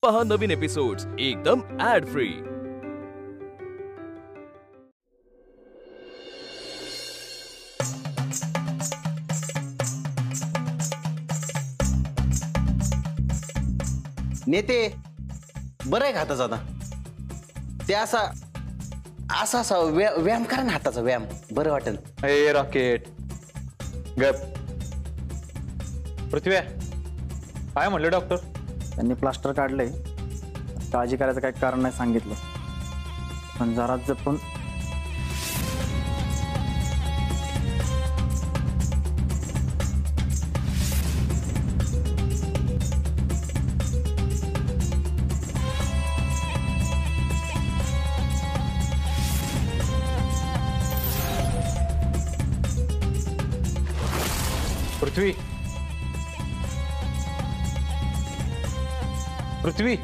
पहा नवीन एपिसोड्स एकदम add free. नेते बरं आहे का हाताचा आता? ते असा असा असा व्यायाम करा ना, हाताचा व्यायाम बरं वाटेल। ए रॉकेट गप। पृथ्वी काय म्हणले डॉक्टर? त्यांनी प्लास्टर काढले, काळजी करायचं काही कारण नाही सांगितलं, पण जरा जपून पृथ्वी पृथ्वी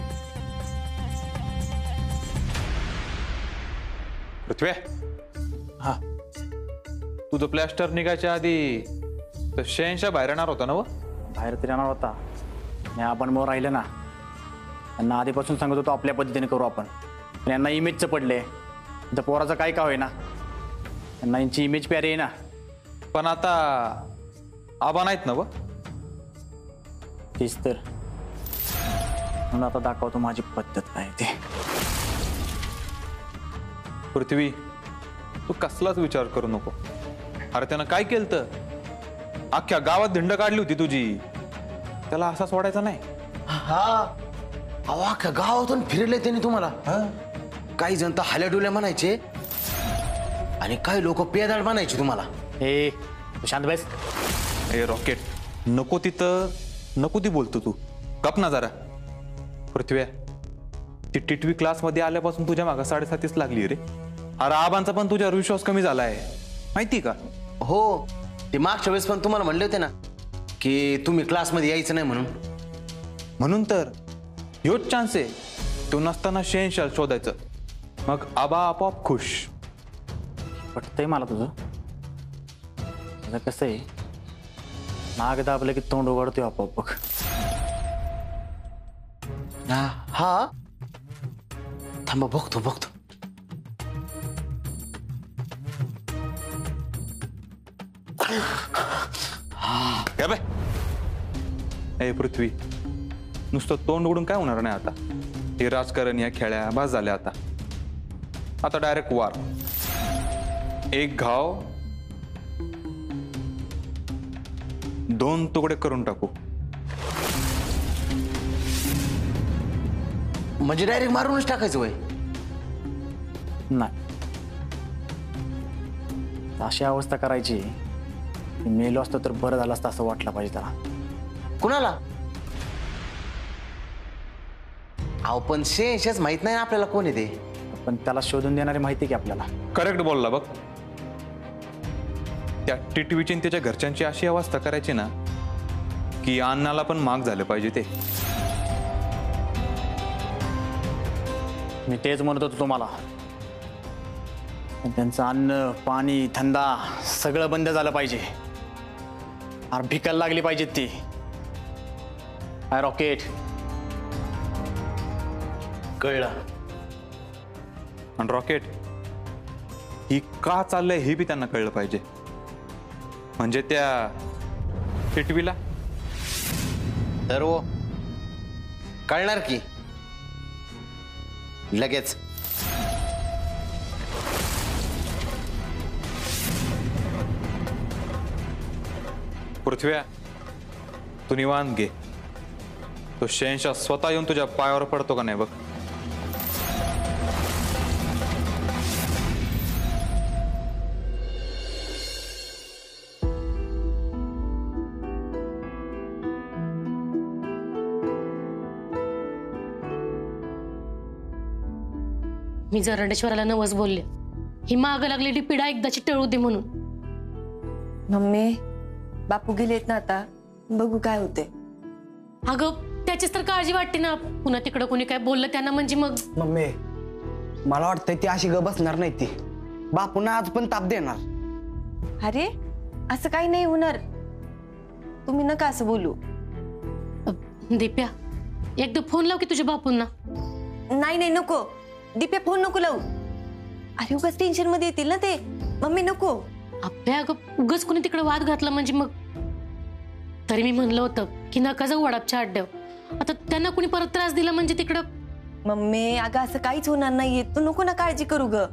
पृथ्वी हा तुझं प्लॅस्टर निघायच्या आधी तर शहनशाह बाहेर येणार होता ना? व बाहेर तरी येणार होता आणि आपण मग राहिलं ना, त्यांना आधीपासून सांगत होतो आपल्या पद्धतीने करू आपण, पण यांना इमेजचं पडले, तर पोराचं काय का होईना, त्यांना यांची इमेज प्यारी आहे ना। पण आता आबा नाहीत ना? व तीच तर, म्हणून आता दाखवतो माझी पद्धत काय ते। पृथ्वी तू कसलाच विचार करू नको। अरे त्यानं काय केलं तर अख्ख्या गावात धिंड काढली होती तुझी, त्याला असा सोडायचा नाही। हा अहो अख्ख्या गावातून फिरले त्यांनी तुम्हाला। काही जण तर हाल्याडुल्या म्हणायचे आणि काही लोक पेदाड म्हणायचे तुम्हाला। ए तू शांत बस। ए रॉकेट नको तिथं नको ती बोलतो तू, गप ना जरा। पृथ्व्या ती टिटवी क्लासमध्ये आल्यापासून तुझ्या मागं 7.5 लागली रे। अरे आबांचा पण तुझ्यावर विश्वास कमी झालाय माहिती का? हो ते मागच्या वेळेस पण तुम्हाला म्हणले होते ना की तुम्ही क्लासमध्ये यायचं नाही म्हणून। म्हणून तर ह्योच चान्स आहे, तो नसताना शहनशाह शोधायचं, मग आबा आपोआप खुश। पटतंय मला तुझं। आता कसं आहे, नाग दाबलं की तोंड उघडतोय आपोआप बघ। हा थांबा बघतो बघतो। काय बे? ए पृथ्वी नुसतं तोंड उघडून काय होणार नाही आता। हे राजकारण या खेळ्या बास झाल्या आता। आता डायरेक्ट वार, एक घाव 2 तुकडे करून टाकू। म्हणजे डायरेक्ट मारूनच टाकायचं वय? नाही, अशी अवस्था करायची की मेलो असतो तर बरं झालं असतं असं वाटलं पाहिजे त्याला। कुणाला? अहो पण शेष माहित नाही आपल्याला कोण आहे ते, पण त्याला शोधून देणारी माहिती की आपल्याला। करेक्ट बोलला बघ। त्या टिटवीची त्याच्या घरच्यांची अशी अवस्था करायची ना की अन्नाला पण माग झालं पाहिजे ते। मी तेच म्हणत होतो तुम्हाला, त्यांचं अन्न पाणी धंदा सगळं बंद झालं पाहिजे, अरे भिकायला लागली पाहिजेत ती। हाय रॉकेट कळलं? आणि रॉकेट ही का चाललंय हे बी त्यांना कळलं पाहिजे, म्हणजे त्या टिटवीला तर वो कळणार की लगेच। पृथ्व्या तू निवांत घे, तो शहनशाह स्वतः येऊन तुझ्या पायावर पडतो का नाही बघ। मी जरंडेश्वराला नवस बोलले, ही माग लागलेली पिढा एकदाची टळू दे म्हणून। मम्मी बापू गेलेत ना, आता बघू काय होते। अगं त्याचीच तर काळजी वाटते ना, पुन्हा तिकडं कोणी काय बोललं त्यांना म्हणजे मग। मम्मी मला वाटतंय ती अशी ग बसणार नाही, ती बापूंना आज पण ताप देणार। अरे असं काही नाही होणार, तुम्ही नका असं बोलू। दिप्या एकदा फोन लाव की तुझ्या बापूंना. नाही नाही नको. दिप्या फोन नको लावू. अरे उगाच टेन्शन मध्ये येतील ना ते. मम्मी नको. अभ्या अगं उगाच कोणी तिकडे वाद घातला म्हणजे मग. तरी मी म्हणलं होतं की नका जाऊ वडापच्या अड्ड्यावर. आता त्यांना कोणी परत त्रास दिला म्हणजे तिकडं. मम्मी अगं असं काहीच होणार नाहीये. तू नको ना काळजी करू ग.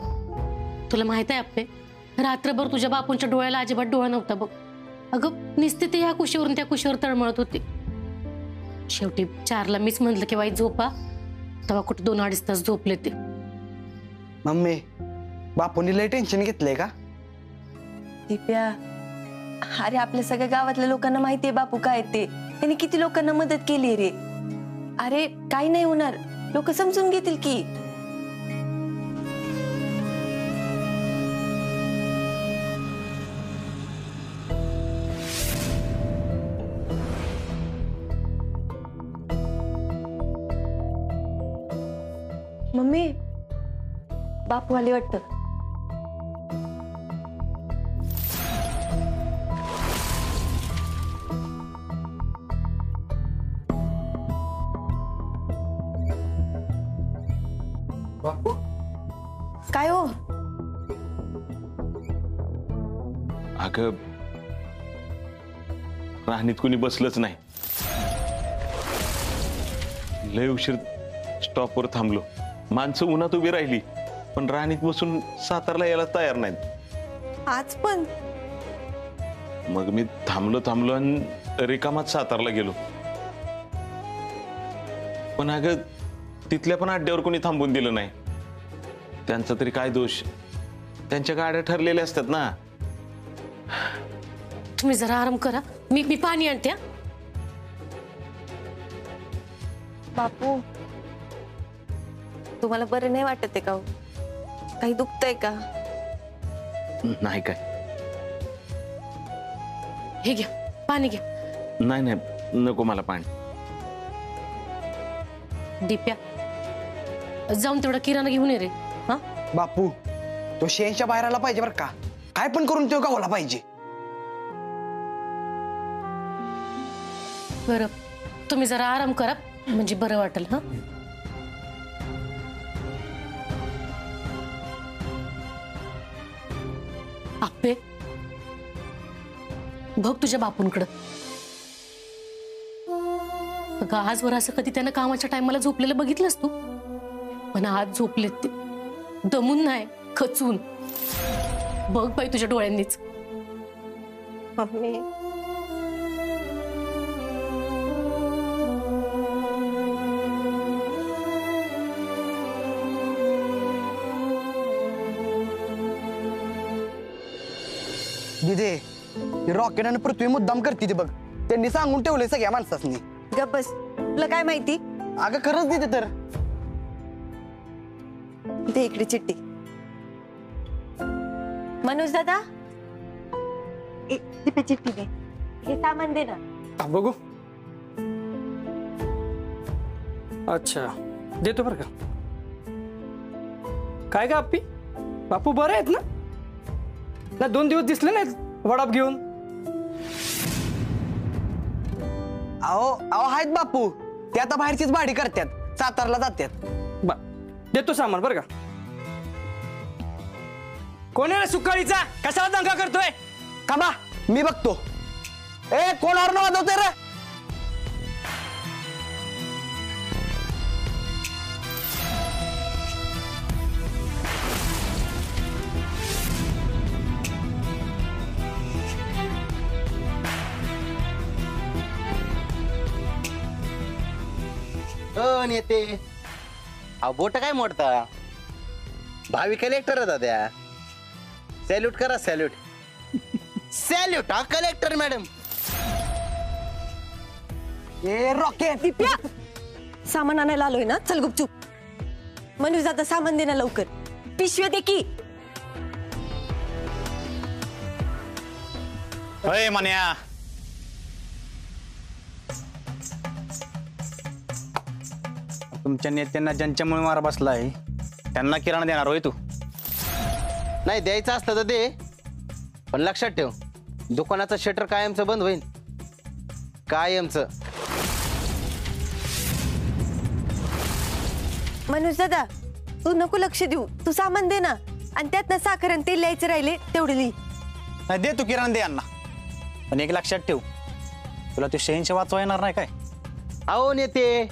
तुला माहित आहे अप्पे, रात्रभर तुझ्या बापूंच्या डोळ्याला अजिबात डोळा नव्हता बघ. अगं निस्ते ते ह्या कुशीवरून त्या कुशीवर तळमळत होते. शेवटी 4ला मीच म्हटलं की वाईट झोपा, तेव्हा कुठे 2-2.5 तास झोपले ते. मम्मी बापूंनी लय टेन्शन घेतलंय का? दिप्या अरे आपल्या सगळ्या गावातल्या लोकांना माहितीये बापू काय ते. त्यांनी किती लोकांना मदत केली रे. अरे काही नाही होणार. लोक समजून घेतील की. मम्मी बापू आले वाटतं. काय हो? अगं राहणीत कोणी बसलंच नाही. लय उशीर स्टॉपवर थांबलो. माणसं उन्हात उभी राहिली पण राहणीत बसून सातारला यायला तयार नाहीत. आज पण मग मी थांबलो आणि रिकामात सातारला गेलो. पण अगं तिथल्या पण अड्ड्यावर कोणी थांबून दिलं नाही. त्यांचा तरी काय दोष, त्यांच्या गाड्या ठरलेल्या असतात ना. तुम्ही जरा आराम करा. मी पाणी आणते. बापू तुम्हाला बरं नाही वाटत आहे का? काही दुखतंय का? नाही काय. हे घ्या पाणी घ्या. नाही नाही नको मला पाणी. दिप्या जाऊन तेवढा किराणा घेऊन ये रे. हा बापू तो शेणच्या बाहेर आला पाहिजे बरं का. काय पण करून तो गावाला पाहिजे. बरं तुम्ही जरा आराम करा म्हणजे बरं वाटेल. हा आप्पे बघ तुझ्या बापूंकडं. आजवर असं कधी त्यानं कामाच्या टायमाला झोपलेलं बघितलंस तू? पण आज झोपलेत ते दमून नाही खचून. बघ बाई तुझ्या डोळ्यांनीच. मम्मी दिदे रॉकेट आणि पृथ्वी मुद्दाम करते ते बघ. त्यांनी सांगून ठेवलंय सगळ्या माणसांनी. गप बस. तुला काय माहिती? अगं खरंच दिदे तर. दे इकडे चिठ्ठी. मनोज दादा चिठ्ठी दे. हे सामान दे ना. बघू. अच्छा देतो बरं का. काय का आप्पी बापू बरं आहेत ना? 2 दिवस दिसले नाहीत वडाप घेऊन. अहो आहेत बापू. ते आता बाहेरचीच भाडी करतात. सातारला जातात. देतो सामान बरं का. कोण आहे रे सुकाळीचा? कशाला दंगा करतोय? का बा मी बघतो. ए कोणावर न वाजवतोय रे? नेते अहो बोट काय मोडता? भावी कलेक्टर दाद्या. सॅल्यूट करा सॅल्यूट. सॅल्यूट हा कलेक्टर मॅडम. ए रॉकेट दिप्या सामान आणायला आलोय ना. चल गुपचूप. मनोज दादा सामान दे ना लवकर. पिशव्या दे की. अय मन्या तुमच्या नेत्यांना ज्यांच्यामुळे मारा बसलाय त्यांना किराणा देणार होय तू? नाही द्यायचं असलं तर दे. पण लक्षात ठेव दुकानाचं शटर कायमचं बंद होईल. कायमचं. मनोज दादा तू नको लक्ष देऊ, तू सामान दे ना आणि त्यात ना साखर आणि तेल लिहायचं राहिले तेवढे लिही. नाही दे तू किराणा दे यांना. पण एक लक्षात ठेव, तुला ते शहेनशा वाचवा येणार नाही काय? अहो नेते,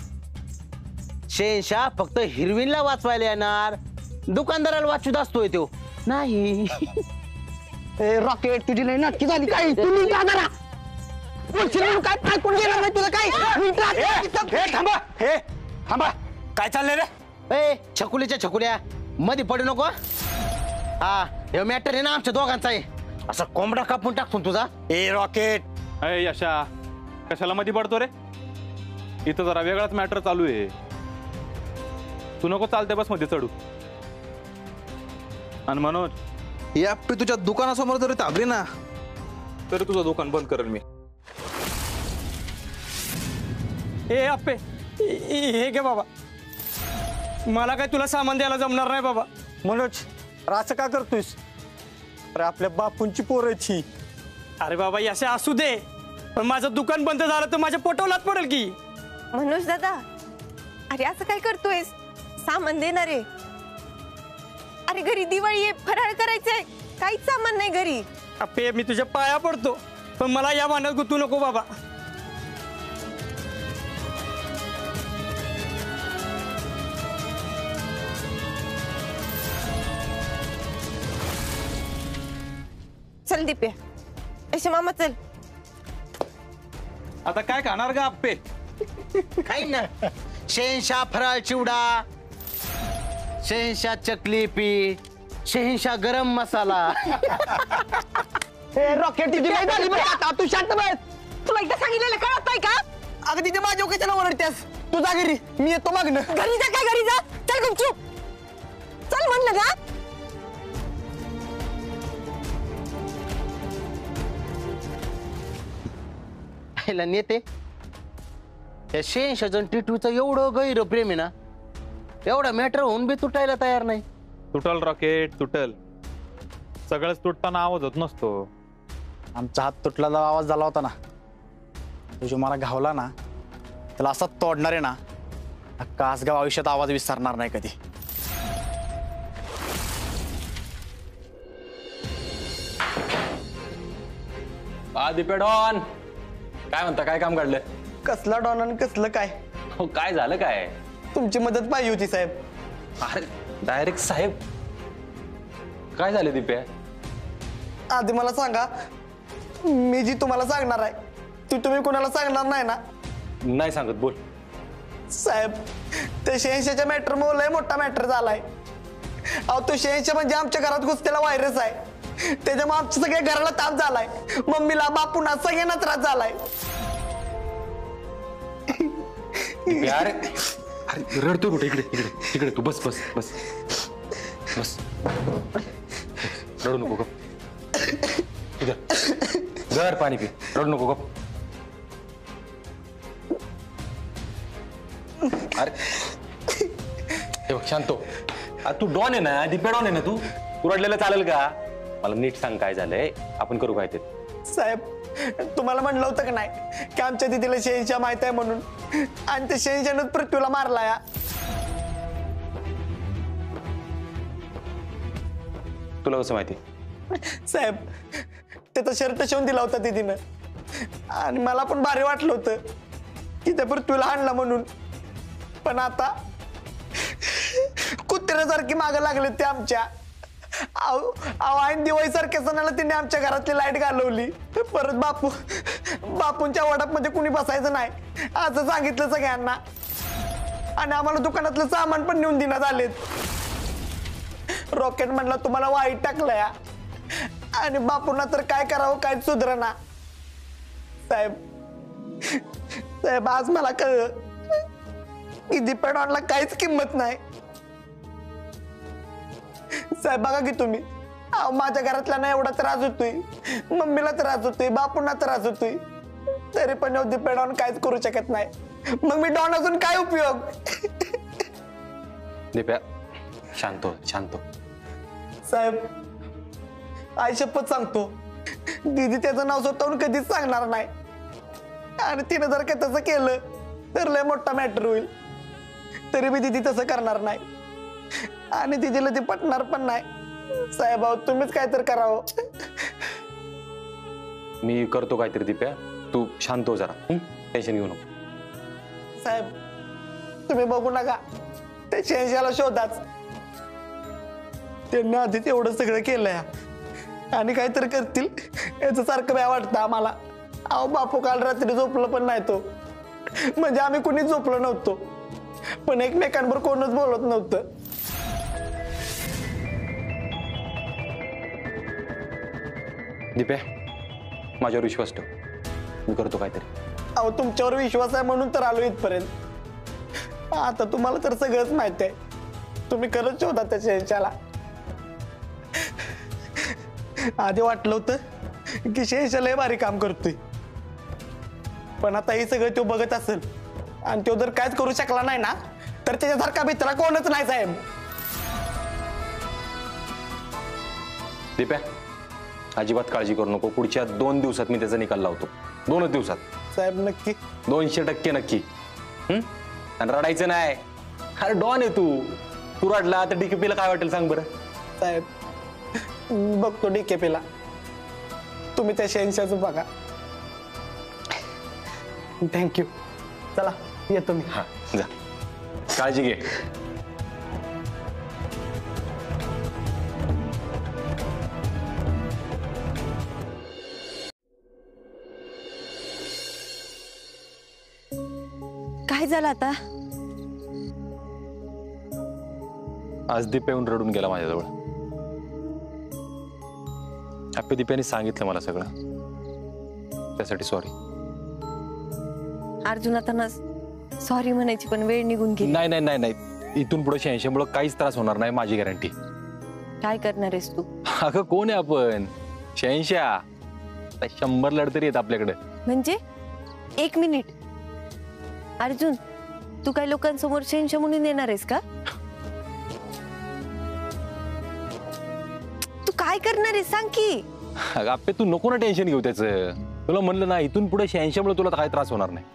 शहेनशाह फक्त हिरवीनला वाचवायला येणार, दुकानदाराला वाचूत असतोय तो नाही. रॉकेट तुझी लई नाटकी झाली काय? तुम्ही का जरा बोलशील काय फायकून गेला नाही तुला काय? थांबा हे थांबा, काय चाललंय रे? ए छकुलीच्या छकुल्या मध्ये पडू नको. हा हे मॅटर आहे ना आमच्या दोघांचा आहे, असा कोंबडा कापून टाकतो तुझा. ए रॉकेट, अय यशा, कशाला मध्ये पडतो रे? इथं जरा वेगळाच मॅटर चालू आहे. तू नको चालते बस मध्ये चढू. आणि मनोज, या तुझ्या दुकानासमोर जरी थांबली ना तरी तुझं दुकान बंद करेल मी. ए आप्पे हे घे बाबा, मला काय तुला सामान द्यायला जमणार नाही बाबा. मनोज असं का करतोयस? अरे आपल्या बापूंची पोराची. अरे बाबा असे असू दे, पण माझं दुकान बंद झालं तर माझ्या पोटावलाच पडेल की. मनोज दादा अरे असं काय करतोयस? सामान देणार आहे. अरे घरी दिवाळी आहे, फराळ करायचंय, काहीच सामान नाही घरी. आप्पे मी तुझ्या पाया पडतो, पण मला या भांड्यात गुतू नको बाबा. चल दिप्या, असे मामा चल. आता काय खाणार का आप्पे? काही ना, शहेनशाह फराळ चिवडा, शहेनशाह चकली पीठ, शहेनशाह गरम मसाला. रॉकेट तुझी लई झाली बरं आता, तू शांत बस. तुला एकदा सांगितलेलं कळत नाही का? अगं तिथे माझ्या ओकेच्या नावावर ओरडतेस. तू जा घरी, मी येतो मागणं. घरी जा, काय घरी जा, चल गुपचूप चल म्हणलं का. नेते या शहेनशाह टिटूचं एवढं गैर प्रेम आहे ना, एवढा मॅटर होऊन बी तुटायला तयार नाही. तुटल रॉकेट तुटल, सगळंच तुटताना आवाज होत नसतो. आमचा हात तुटला आवाज झाला होता ना, तुझी मला घावला ना, त्याला असा तोडणार आहे ना, कासगाव आयुष्यात आवाज विसरणार नाही कधी. दिपेडॉन काय म्हणता, काय काम काढलं? कसला डॉन आणि कसलं काय? हो काय झालं काय? तुमची मदत पाहिजे होती साहेब. अरे डायरेक्ट साहेब, काय झालं दिप्या? आधी मला सांगा, मी जी तुम्हाला सांगणार आहे ती तुम्ही कोणाला सांगणार नाही ना? नाही सांगत, बोल. साहेब ते शहेनशाहच्या मॅटर मुळे लय मोठा मॅटर झालाय. अहो तो शहेनशाह म्हणजे आमच्या घरात घुसलेला व्हायरस आहे. त्याच्यामुळे आमच्या सगळ्या घराला ताप झालाय, मम्मीला बापूंना सगळ्यांना त्रास झालाय. अरे अरे रडतो कुठे? इकडे इकडे तिकडे तू बस बस बस बस, रडू नको गप. घर पाणी पी, रडू नको गप. अरे हे बघ शांतो, तू डॉन आहे ना, दिप्या डॉन आहे ना, तू तू रडलेलं चालेल का? मला नीट सांग काय झालंय, आपण करू काय ते. साहेब तुम्हाला म्हणलं होतं का नाही की आमच्या दिदीला शहेनशाह माहित आहे म्हणून, आणि त्या शहेनशाहनं पृथ्वीला मारला. या तुला कसं माहिती? साहेब त्याचा शर्ट शिवून दिला होता दिदीनं, आणि मला पण भारी वाटलं होतं की त्या पृथ्वीला आणला म्हणून. पण आता कुत्र्यासारखी मागं लागले ते आमच्या. दिवाळी सारख्या सणाला तिने आमच्या घरातली लाईट घालवली. परत बापूंच्या वाडामध्ये कुणी बसायचं नाही असं सांगितलं सगळ्यांना, आणि आम्हाला दुकानातलं सामान पण नेऊन देण्यात आलेत. रॉकेट म्हणला तुम्हाला वाईट टाकलंय, आणि बापूंना तर काय करावं काय सुधरना. साहेब आज मला कळलं की दिपेडॉनला काहीच किंमत नाही. साहेब बघा की तुम्ही, माझ्या घरातल्यांना एवढा त्रास होतोय, मम्मीला त्रास होतोय, बापूंना त्रास होतोय, तरी पण दिपेडॉन काहीच करू शकत नाही. मग मी डॉन असून काय उपयोग? दिप्या शांतो शांतो. साहेब आई शपथ सांगतो, दीदी त्याचं नाव स्वतःहून कधीच सांगणार नाही, आणि तिने जर का तसं केलं तर लय मोठा मॅटर होईल. तरी बी दिदी तसं करणार नाही आणि दिदीला ते पटणार पण नाही. साहेब अहो तुम्हीच काय तर करावं. मी करतो काहीतरी दिप्या, तू शांत हो जरा, टेन्शन घेऊ नको. साहेब तुम्ही बघू नका, ते शहनशाला शोधाच. त्यांनी आधीच एवढं सगळं केलंय आणि काहीतरी करतील याचं सारखं भ्या वाटतं आम्हाला. अहो बापू काल रात्री झोपलं पण नाही तो, म्हणजे आम्ही कुणीच झोपलो नव्हतो, पण एकमेकांवर कोणच बोलत नव्हतं. दिप्या माझ्यावर विश्वास ठेव, मी करतो काहीतरी. अहो तुमच्यावर विश्वास आहे म्हणून तर आलो इथपर्यंत. आता तुम्हाला तर सगळंच माहिती आहे, तुम्ही करत शोधा त्या शहनशाला. आधी वाटलं होतं की शहनशाह लय भारी काम करतोय, पण आता हे सगळं तो बघत असेल आणि तो जर काहीच करू शकला नाही ना तर त्याच्यासारखा मित्र कोणच नाही साहेब. दिप्या अजिबात काळजी करू नको, पुढच्या 2 दिवसात मी त्याचा निकाल लावतो. 2च दिवसात साहेब नक्की? 200% नक्की. आणि रडायचं नाही. अरे डॉन आहे तू रडला तर डीकेपीला काय वाटेल सांग बरं. साहेब बघतो डीकेपीला, तुम्ही त्या शहनशाहचं बघा. थँक्यू. चला येतो मी. हा जा, काळजी घे. काय झालं आता? आज दिप्या येऊन रडून गेला माझ्याजवळ. आपल्या दिप्याने सांगितलं मला सगळं, त्यासाठी सॉरी. अर्जुन आता ना सॉरी म्हणायची पण वेळ निघून गेली. नाही नाही नाही नाही, इथून पुढे 86 मुळे काहीच त्रास होणार नाही, माझी गॅरंटी. काय करणार आहेस तू? अगं कोण आहे आपण? 86 100 लढतरी आहेत आपल्याकडे. म्हणजे 1 मिनिट अर्जुन, तू काय लोकांसमोर शहनशाह म्हणून येणार आहेस का? तू काय करणार आहेस सांग की. अगं आपे तू नको ना टेन्शन घेऊ त्याचं. तुला म्हणलं ना इथून पुढे 86 मुळे तुला काही त्रास होणार नाही.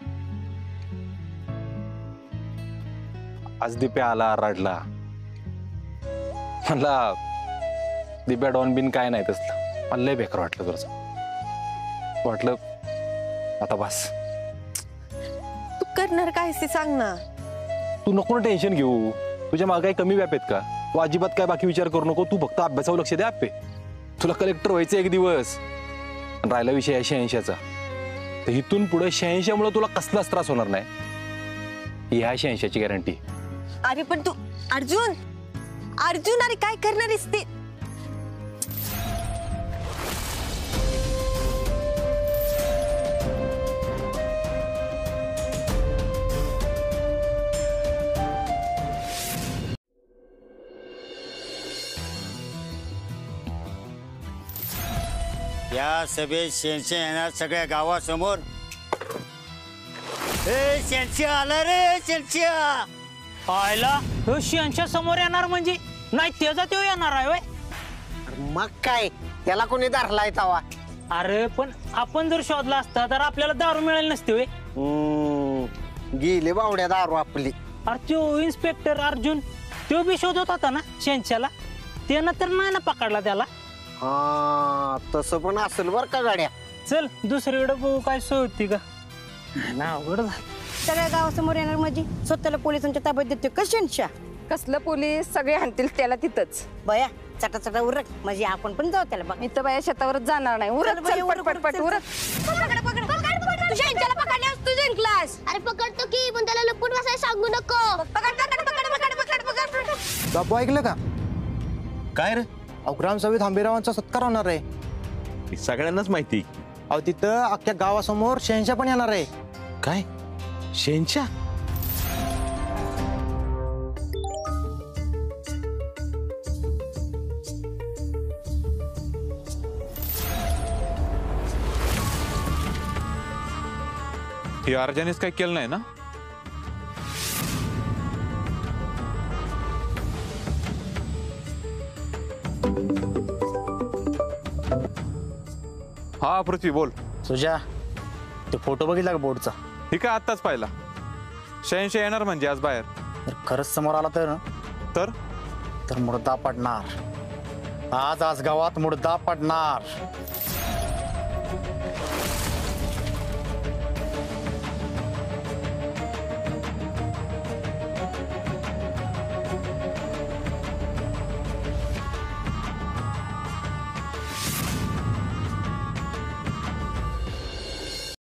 आज दिप्या आला रडला, म्हणला दिप्या डॉन बिन काय नाही तसलं. मला लय बेकार वाटलं तुझं. वाटलं आता बस. तू करणार काय ते सांग ना. तू नको ना टेन्शन घेऊ, तुझ्या मागे काही कमी व्याप आहेत का? तू अजिबात काय बाकी विचार करू नको, तू फक्त अभ्यासावर लक्ष दे. आपे तुला कलेक्टर व्हायचं एक दिवस. राहिला विषय 86चा, तर इथून पुढे 86 मुळे तुला कसलाच त्रास होणार नाही, ह्या 86ची गॅरंटी. अरे पण तू अर्जुन अर्जुन अरे काय करणार आहेस ते? या सभेत शहनशाह येणार सगळ्या गावासमोर. ए शहनशाह आला रे, शहनशाह. पाहिला तो शहनशाह समोर येणार म्हणजे नाही त्याचा तो येणार आहे. मग काय त्याला कोणी धरलाय तवा? अरे पण आपण जर शोधला असता तर आपल्याला दारू मिळाली नसते वे. गेले बावड्या दारू आपली. अरे तो इन्स्पेक्टर अर्जुन तो बी शोधत होता ना शहनशाहला, त्यानं तर नाही ना पकडला त्याला. हा तसं पण असेल बर का गाड्या. चल दुसरीकडे बघू काय सोय होती का ना. अवघड झालं. सगळ्या गावासमोर येणार म्हणजे स्वतःला पोलिसांच्या ताब्यात देतो का शहनशाह? कसलं पोलीस, सगळे आणतील त्याला तिथंच. बया चटा चटा उरक म्हणजे आपण पण जाऊ त्याला. मी तर बया शेतावरच जाणार नाही. उरक पटपट उरक. तू शहनशाहला पकडल्यास तू जिंकलास. अरे पकडतो की, पण त्याला लपून बसायला सांगू नको. बापू ऐकलं का? काय रे? अहो ग्रामसभेत आंबेरावांचा सत्कार होणार आहे. सगळ्यांनाच माहिती. अहो तिथं अख्ख्या गावासमोर शहनशाह पण येणार आहे. काय शहनशाह? हे अर्जानेच काही केलं नाही ना? हा पृथ्वी बोल. तुझ्या ते फोटो बघितला का बोर्डचा? ठीक आहे, आत्ताच पाहिला. 86 येणार म्हणजे आज बाहेर. तर खरंच समोर आला तर मुर्दा पडणार. आज गावात मुर्दा पडणार.